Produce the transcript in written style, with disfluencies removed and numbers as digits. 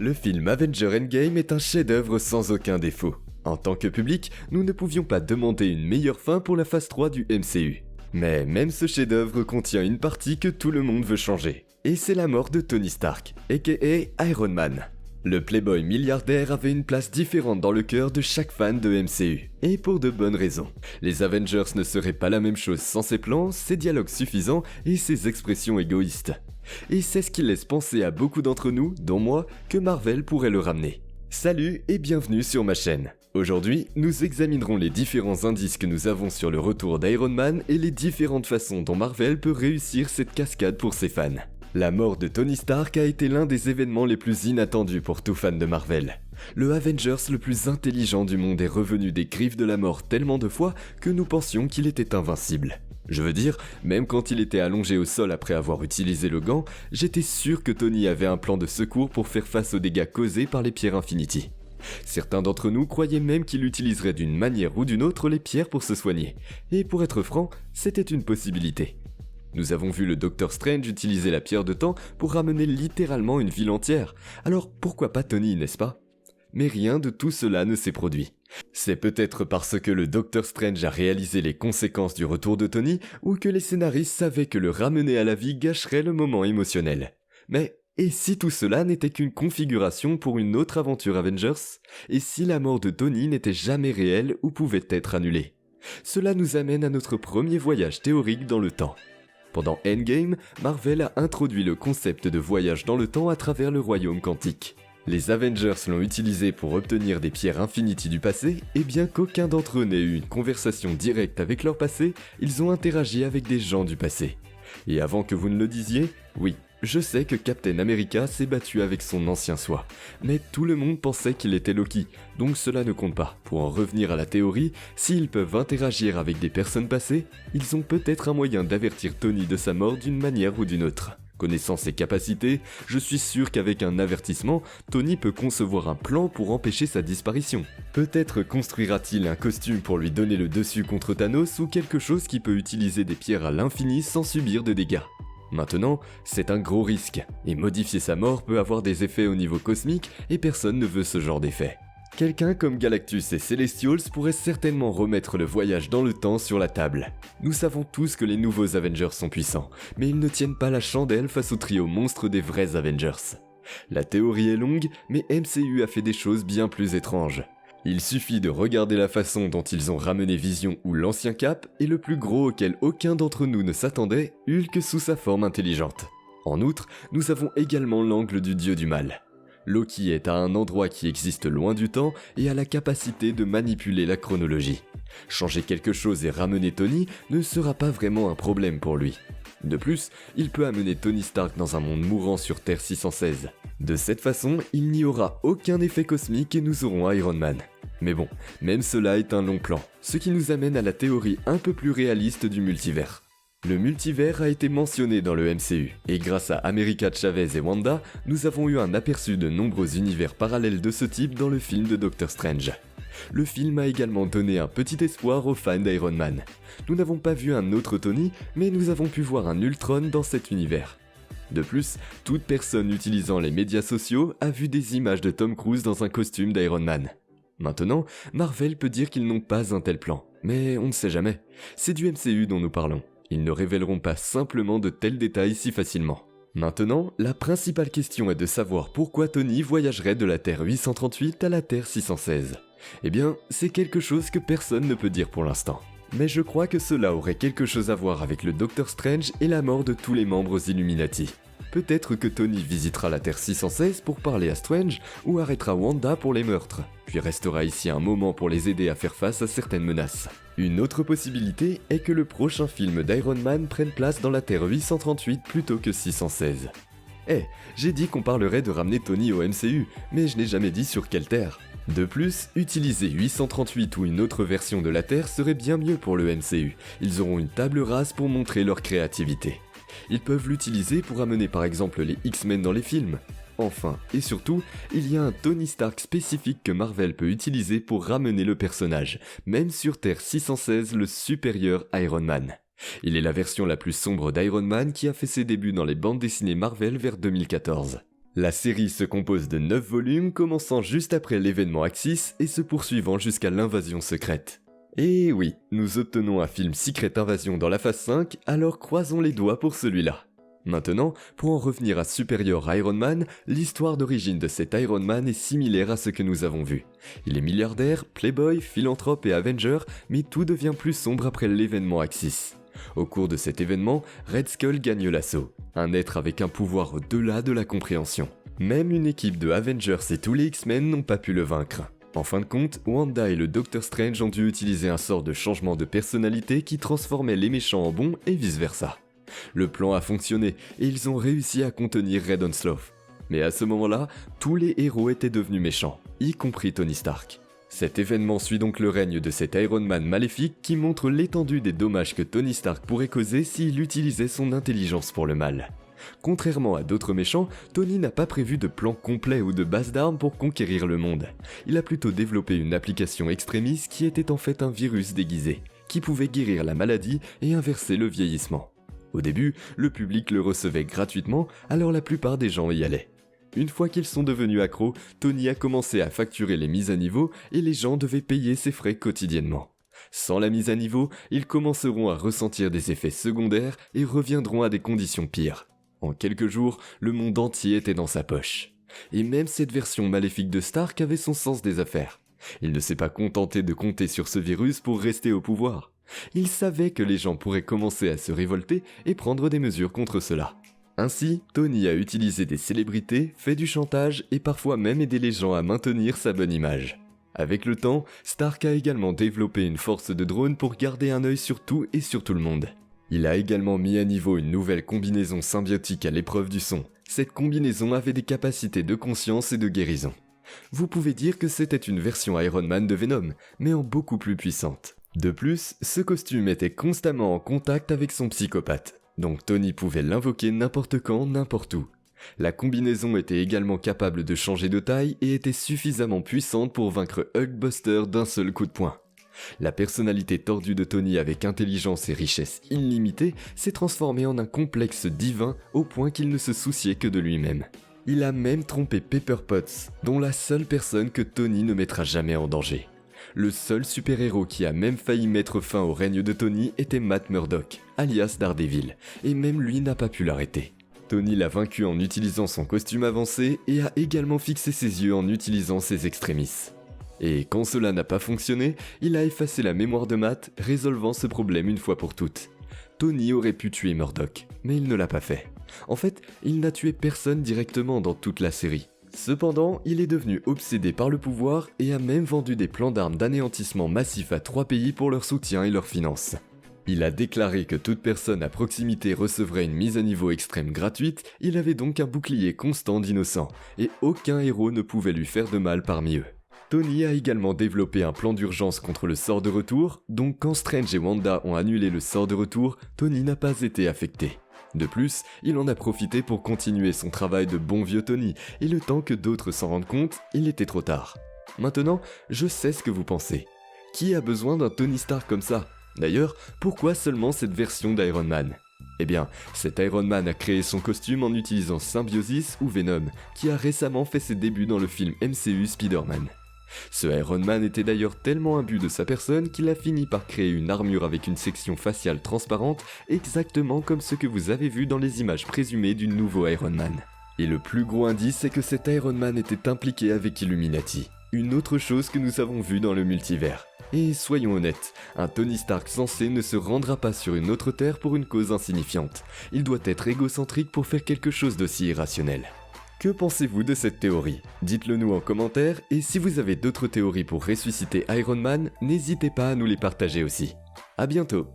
Le film Avengers Endgame est un chef-d'œuvre sans aucun défaut. En tant que public, nous ne pouvions pas demander une meilleure fin pour la phase 3 du MCU. Mais même ce chef-d'œuvre contient une partie que tout le monde veut changer. Et c'est la mort de Tony Stark, aka Iron Man. Le playboy milliardaire avait une place différente dans le cœur de chaque fan de MCU, et pour de bonnes raisons. Les Avengers ne seraient pas la même chose sans ses plans, ses dialogues suffisants et ses expressions égoïstes. Et c'est ce qui laisse penser à beaucoup d'entre nous, dont moi, que Marvel pourrait le ramener. Salut et bienvenue sur ma chaîne. Aujourd'hui, nous examinerons les différents indices que nous avons sur le retour d'Iron Man et les différentes façons dont Marvel peut réussir cette cascade pour ses fans. La mort de Tony Stark a été l'un des événements les plus inattendus pour tout fan de Marvel. Le Avengers le plus intelligent du monde est revenu des griffes de la mort tellement de fois que nous pensions qu'il était invincible. Je veux dire, même quand il était allongé au sol après avoir utilisé le gant, j'étais sûr que Tony avait un plan de secours pour faire face aux dégâts causés par les pierres Infinity. Certains d'entre nous croyaient même qu'il utiliserait d'une manière ou d'une autre les pierres pour se soigner. Et pour être franc, c'était une possibilité. Nous avons vu le Docteur Strange utiliser la pierre de temps pour ramener littéralement une ville entière, alors pourquoi pas Tony, n'est-ce pas ? Mais rien de tout cela ne s'est produit. C'est peut-être parce que le Docteur Strange a réalisé les conséquences du retour de Tony, ou que les scénaristes savaient que le ramener à la vie gâcherait le moment émotionnel. Mais et si tout cela n'était qu'une configuration pour une autre aventure Avengers ? Et si la mort de Tony n'était jamais réelle ou pouvait être annulée ? Cela nous amène à notre premier voyage théorique dans le temps. Pendant Endgame, Marvel a introduit le concept de voyage dans le temps à travers le royaume quantique. Les Avengers l'ont utilisé pour obtenir des pierres Infinity du passé, et bien qu'aucun d'entre eux n'ait eu une conversation directe avec leur passé, ils ont interagi avec des gens du passé. Et avant que vous ne le disiez, oui, je sais que Captain America s'est battu avec son ancien soi, mais tout le monde pensait qu'il était Loki, donc cela ne compte pas. Pour en revenir à la théorie, s'ils peuvent interagir avec des personnes passées, ils ont peut-être un moyen d'avertir Tony de sa mort d'une manière ou d'une autre. Connaissant ses capacités, je suis sûr qu'avec un avertissement, Tony peut concevoir un plan pour empêcher sa disparition. Peut-être construira-t-il un costume pour lui donner le dessus contre Thanos ou quelque chose qui peut utiliser des pierres à l'infini sans subir de dégâts. Maintenant, c'est un gros risque, et modifier sa mort peut avoir des effets au niveau cosmique et personne ne veut ce genre d'effet. Quelqu'un comme Galactus et Celestials pourrait certainement remettre le voyage dans le temps sur la table. Nous savons tous que les nouveaux Avengers sont puissants, mais ils ne tiennent pas la chandelle face au trio monstre des vrais Avengers. La théorie est longue, mais MCU a fait des choses bien plus étranges. Il suffit de regarder la façon dont ils ont ramené Vision ou l'ancien Cap, et le plus gros auquel aucun d'entre nous ne s'attendait, Hulk sous sa forme intelligente. En outre, nous avons également l'angle du dieu du mal. Loki est à un endroit qui existe loin du temps et a la capacité de manipuler la chronologie. Changer quelque chose et ramener Tony ne sera pas vraiment un problème pour lui. De plus, il peut amener Tony Stark dans un monde mourant sur Terre 616. De cette façon, il n'y aura aucun effet cosmique et nous aurons Iron Man. Mais bon, même cela est un long plan, ce qui nous amène à la théorie un peu plus réaliste du multivers. Le multivers a été mentionné dans le MCU, et grâce à America Chavez et Wanda, nous avons eu un aperçu de nombreux univers parallèles de ce type dans le film de Doctor Strange. Le film a également donné un petit espoir aux fans d'Iron Man. Nous n'avons pas vu un autre Tony, mais nous avons pu voir un Ultron dans cet univers. De plus, toute personne utilisant les médias sociaux a vu des images de Tom Cruise dans un costume d'Iron Man. Maintenant, Marvel peut dire qu'ils n'ont pas un tel plan, mais on ne sait jamais. C'est du MCU dont nous parlons. Ils ne révéleront pas simplement de tels détails si facilement. Maintenant, la principale question est de savoir pourquoi Tony voyagerait de la Terre 838 à la Terre 616. Eh bien, c'est quelque chose que personne ne peut dire pour l'instant. Mais je crois que cela aurait quelque chose à voir avec le Docteur Strange et la mort de tous les membres Illuminati. Peut-être que Tony visitera la Terre 616 pour parler à Strange ou arrêtera Wanda pour les meurtres, puis restera ici un moment pour les aider à faire face à certaines menaces. Une autre possibilité est que le prochain film d'Iron Man prenne place dans la Terre 838 plutôt que 616. J'ai dit qu'on parlerait de ramener Tony au MCU, mais je n'ai jamais dit sur quelle Terre. De plus, utiliser 838 ou une autre version de la Terre serait bien mieux pour le MCU. Ils auront une table rase pour montrer leur créativité. Ils peuvent l'utiliser pour amener par exemple les X-Men dans les films. Enfin, et surtout, il y a un Tony Stark spécifique que Marvel peut utiliser pour ramener le personnage, même sur Terre 616, le supérieur Iron Man. Il est la version la plus sombre d'Iron Man qui a fait ses débuts dans les bandes dessinées Marvel vers 2014. La série se compose de 9 volumes commençant juste après l'événement Axis et se poursuivant jusqu'à l'invasion secrète. Et oui, nous obtenons un film Secret Invasion dans la phase 5, alors croisons les doigts pour celui-là. Maintenant, pour en revenir à Superior Iron Man, l'histoire d'origine de cet Iron Man est similaire à ce que nous avons vu. Il est milliardaire, playboy, philanthrope et Avenger, mais tout devient plus sombre après l'événement Axis. Au cours de cet événement, Red Skull gagne l'assaut, un être avec un pouvoir au-delà de la compréhension. Même une équipe de Avengers et tous les X-Men n'ont pas pu le vaincre. En fin de compte, Wanda et le Docteur Strange ont dû utiliser un sort de changement de personnalité qui transformait les méchants en bons et vice-versa. Le plan a fonctionné et ils ont réussi à contenir Red Onslaught. Mais à ce moment-là, tous les héros étaient devenus méchants, y compris Tony Stark. Cet événement suit donc le règne de cet Iron Man maléfique qui montre l'étendue des dommages que Tony Stark pourrait causer s'il utilisait son intelligence pour le mal. Contrairement à d'autres méchants, Tony n'a pas prévu de plan complet ou de base d'armes pour conquérir le monde. Il a plutôt développé une application extremis qui était en fait un virus déguisé, qui pouvait guérir la maladie et inverser le vieillissement. Au début, le public le recevait gratuitement, alors la plupart des gens y allaient. Une fois qu'ils sont devenus accros, Tony a commencé à facturer les mises à niveau et les gens devaient payer ses frais quotidiennement. Sans la mise à niveau, ils commenceront à ressentir des effets secondaires et reviendront à des conditions pires. En quelques jours, le monde entier était dans sa poche. Et même cette version maléfique de Stark avait son sens des affaires. Il ne s'est pas contenté de compter sur ce virus pour rester au pouvoir. Il savait que les gens pourraient commencer à se révolter et prendre des mesures contre cela. Ainsi, Tony a utilisé des célébrités, fait du chantage et parfois même aidé les gens à maintenir sa bonne image. Avec le temps, Stark a également développé une force de drones pour garder un œil sur tout et sur tout le monde. Il a également mis à niveau une nouvelle combinaison symbiotique à l'épreuve du son. Cette combinaison avait des capacités de conscience et de guérison. Vous pouvez dire que c'était une version Iron Man de Venom, mais en beaucoup plus puissante. De plus, ce costume était constamment en contact avec son psychopathe. Donc Tony pouvait l'invoquer n'importe quand, n'importe où. La combinaison était également capable de changer de taille et était suffisamment puissante pour vaincre Hulkbuster d'un seul coup de poing. La personnalité tordue de Tony avec intelligence et richesse illimitée s'est transformée en un complexe divin au point qu'il ne se souciait que de lui-même. Il a même trompé Pepper Potts, dont la seule personne que Tony ne mettra jamais en danger. Le seul super-héros qui a même failli mettre fin au règne de Tony était Matt Murdock, alias Daredevil, et même lui n'a pas pu l'arrêter. Tony l'a vaincu en utilisant son costume avancé et a également fixé ses yeux en utilisant ses extrémis. Et quand cela n'a pas fonctionné, il a effacé la mémoire de Matt, résolvant ce problème une fois pour toutes. Tony aurait pu tuer Murdock, mais il ne l'a pas fait. En fait, il n'a tué personne directement dans toute la série. Cependant, il est devenu obsédé par le pouvoir et a même vendu des plans d'armes d'anéantissement massifs à 3 pays pour leur soutien et leurs finances. Il a déclaré que toute personne à proximité recevrait une mise à niveau extrême gratuite, il avait donc un bouclier constant d'innocents, et aucun héros ne pouvait lui faire de mal parmi eux. Tony a également développé un plan d'urgence contre le sort de retour, donc quand Strange et Wanda ont annulé le sort de retour, Tony n'a pas été affecté. De plus, il en a profité pour continuer son travail de bon vieux Tony, et le temps que d'autres s'en rendent compte, il était trop tard. Maintenant, je sais ce que vous pensez. Qui a besoin d'un Tony Stark comme ça ? D'ailleurs, pourquoi seulement cette version d'Iron Man ? Eh bien, cet Iron Man a créé son costume en utilisant Symbiosis ou Venom, qui a récemment fait ses débuts dans le film MCU Spider-Man. Ce Iron Man était d'ailleurs tellement imbu de sa personne qu'il a fini par créer une armure avec une section faciale transparente, exactement comme ce que vous avez vu dans les images présumées du nouveau Iron Man. Et le plus gros indice, c'est que cet Iron Man était impliqué avec Illuminati, une autre chose que nous avons vue dans le multivers. Et soyons honnêtes, un Tony Stark sensé ne se rendra pas sur une autre Terre pour une cause insignifiante. Il doit être égocentrique pour faire quelque chose d'aussi irrationnel. Que pensez-vous de cette théorie ? Dites-le nous en commentaire, et si vous avez d'autres théories pour ressusciter Iron Man, n'hésitez pas à nous les partager aussi. À bientôt.